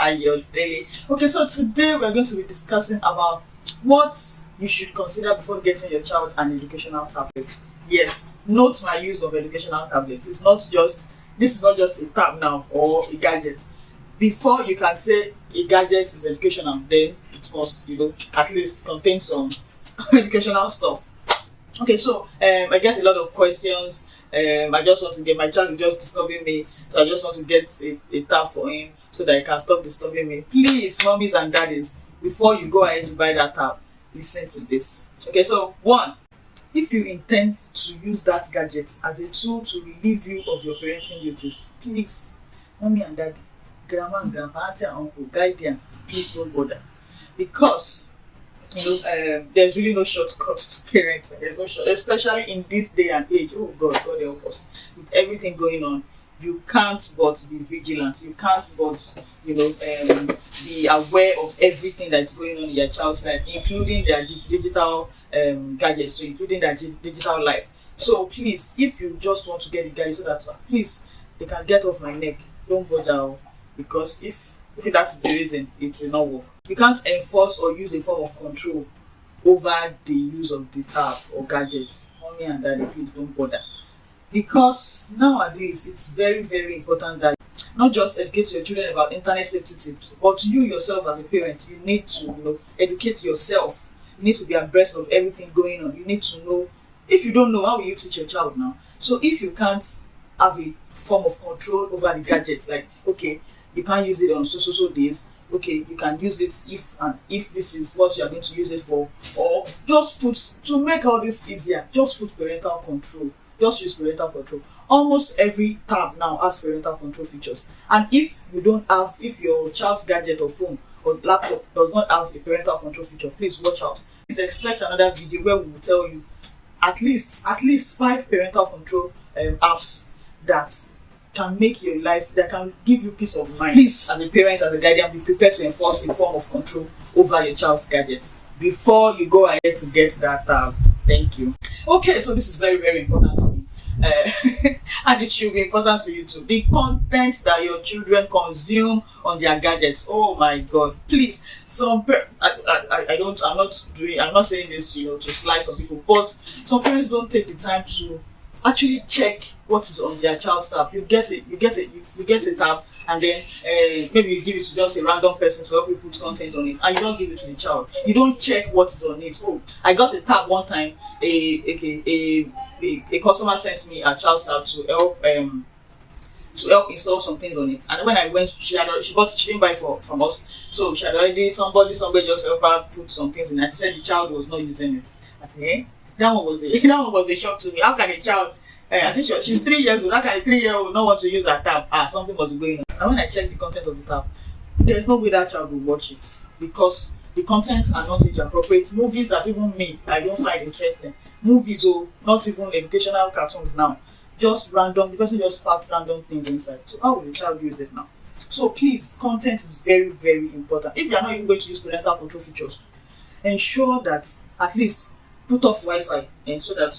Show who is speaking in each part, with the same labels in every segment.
Speaker 1: and your daily. Okay, so today we're going to be discussing about what you should consider before getting your child an educational tablet. Yes, note my use of educational tablet. This is not just a tab now or a gadget. Before you can say a gadget is educational, then it must, at least contain some educational stuff. Okay, so I get a lot of questions. I just want to get, my child is just disturbing me, so I just want to get a tab for him so that he can stop disturbing me. Please, mommies and daddies, before you go ahead to buy that tab, listen to this. Okay, so one, if you intend to use that gadget as a tool to relieve you of your parenting duties, please, mommy and daddy, grandma and grandpa, auntie and uncle, guardian, please don't bother, because there's really no shortcuts to parenting. There's no especially in this day and age. Oh God help us. With everything going on, you can't but be vigilant. You can't but be aware of everything that's going on in your child's life, including their digital gadgets, so including their digital life. So please, if you just want to get the gadget so that please they can get off my neck, don't bother, because if that is the reason, it will not work. You can't enforce or use a form of control over the use of the tab or gadgets. Mommy and daddy, please don't bother. Because nowadays, it's very, very important that not just educate your children about internet safety tips, but you yourself as a parent, you need to educate yourself. You need to be abreast of everything going on. You need to know. If you don't know, how will you teach your child now? So if you can't have a form of control over the gadgets, like, okay, you can't use it on so days. Okay, you can use it if this is what you are going to use it for, or just to make all this easier, just put parental control. Just use parental control. Almost every tab now has parental control features. And if your child's gadget or phone or laptop does not have a parental control feature, please watch out. Please expect another video where we will tell you at least 5 parental control apps that can make your life, that can give you peace of mind. Please, as a parent, as a guardian, be prepared to enforce a form of control over your child's gadgets before you go ahead to get that tab. Thank you. Okay, so this is very, very important to me. And it should be important to you too. The content that your children consume on their gadgets. Oh my God! Please, I'm not saying this, to slice some people, but some parents don't take the time to actually check what is on their child's tab. You get a tab, and then maybe you give it to just a random person to help you put content on it, and you just give it to the child. You don't check what is on it. Oh, I got a tab one time. A customer sent me a child's tab to help install some things on it, and when I went, she didn't buy from us, so she had already somebody just helped her put some things in it. She said the child was not using it. I said, that one was a shock to me. How can a child, I think she's 3 years old, how can a 3-year-old not want to use her tab? Something must be going on. And when I checked the content of the tab, there's no way that child will watch it, because the contents are not age appropriate. Movies that even me, I don't find interesting. Movies, not even educational cartoons now. Just random, the person just packed random things inside. So how will the child use it now? So please, content is very, very important. If you are not even going to use parental control features, ensure that at least put off Wi-Fi, and so that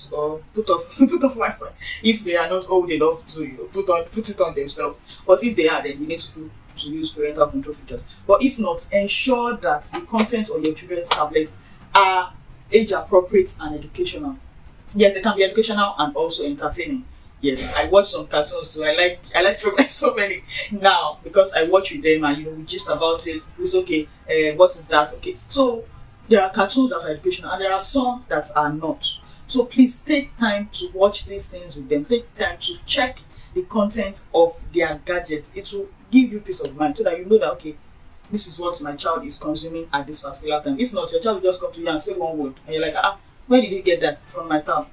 Speaker 1: put off Wi-Fi if they are not old enough to put it on themselves. But if they are, then you need to use parental control features. But if not, ensure that the content on your children's tablets are age appropriate and educational. Yes, they can be educational and also entertaining. Yes, I watch some cartoons, so I like so many now, because I watch with them and we gist about it. It's okay. What is that? Okay, so there are cartoons that are educational and there are some that are not. So please take time to watch these things with them. Take time to check the content of their gadget. It will give you peace of mind, so that you know that, okay, this is what my child is consuming at this particular time. If not, your child will just come to you and say one word, and you're like, where did you get that from my tab?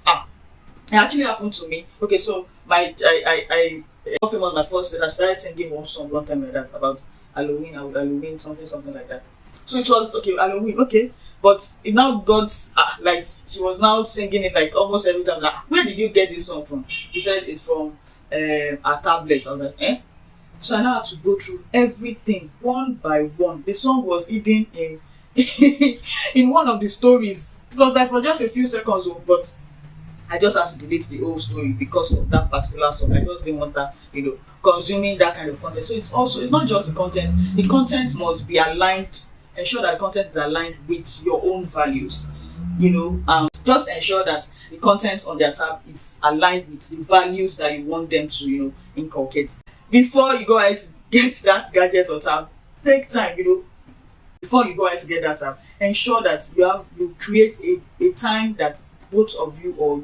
Speaker 1: It actually happened to me. Okay, so my famous my first day, I started singing one song one time like that about Halloween, something like that. So it was okay, Halloween, okay, but it now got like she was now singing it like almost every time. Like, where did you get this song from? He said it's from a tablet. I was like, eh? So I now had to go through everything one by one. The song was hidden in in one of the stories. It was like for just a few seconds, but I just had to delete the whole story because of that particular song. I just didn't want that, consuming that kind of content. So it's not just the content. The content must be aligned. Ensure that the content is aligned with your own values. Just ensure that the content on their tab is aligned with the values that you want them to, inculcate. Before you go ahead to get that gadget or tab, take time, before you go ahead to get that tab, ensure that you create a time that both of you, or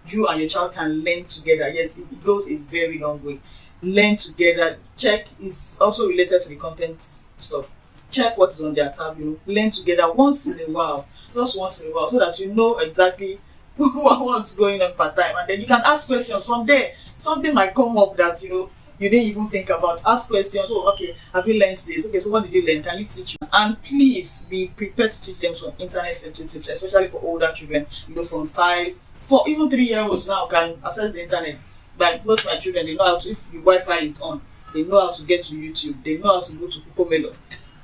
Speaker 1: you and your child, can learn together. Yes, it goes a very long way. Learn together. Check is also related to the content stuff. Check what is on their tab, learn together once in a while, just once in a while, so that you know exactly what's going on per time, and then you can ask questions from there. Something might come up that you didn't even think about. Ask questions. Oh, okay, have you learned this? Okay, so what did you learn? Can you teach me? And please be prepared to teach them some internet safety tips, especially for older children, from 5, for even 3-year-olds now can access the internet. But both my children, they know how to, if the Wi-Fi is on, they know how to get to YouTube, they know how to go to Kukomelo.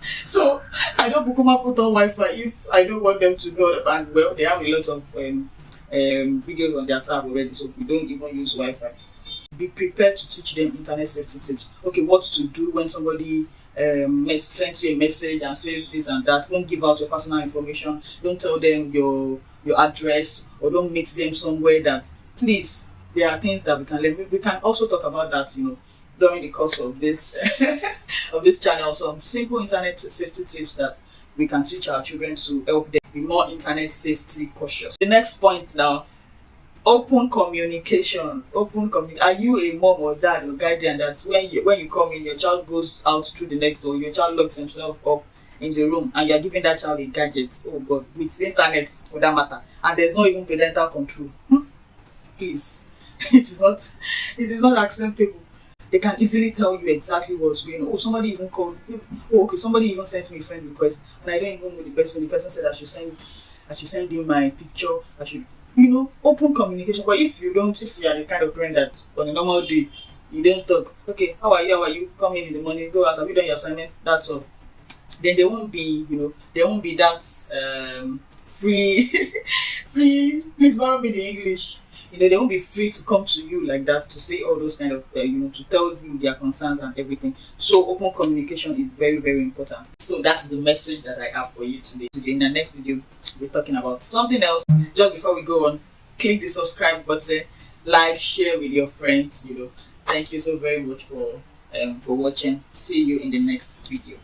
Speaker 1: So I don't Bukuma put on Wi-Fi if I don't want them to know. And well, they have a lot of videos on their tab already, so we don't even use Wi-Fi. Be prepared to teach them internet safety tips. Okay, what to do when somebody sends you a message and says this and that. Don't give out your personal information. Don't tell them your address, or don't meet them somewhere that, please, there are things that we can learn. We can also talk about that, during the course of this of this channel. Some simple internet safety tips that we can teach our children to help them be more internet safety cautious. The next point now, open communication. Are you a mom or dad or guardian that when you come in, your child goes out through the next door, your child locks himself up in the room, and you're giving that child a gadget, oh God, with internet for that matter, and there's no even parental control? Please, it is not acceptable. They can easily tell you exactly what's going on. Oh, somebody even called. Oh, okay, somebody even sent me a friend request, and I don't even know the person. The person said I should send him my picture. I should, open communication. But if you are the kind of parent that on a normal day you don't talk. Okay, how are you? Come in the morning, go out. Have you done your assignment? That's all. Then there won't be, that free. Please borrow me the English. They won't be free to come to you like that to say all those kind of, to tell you their concerns and everything. So open communication is very, very important. So that's the message that I have for you today. In the next video, we're talking about something else. Just before we go on, click the subscribe button, like, share with your friends. Thank you so very much for watching. See you in the next video.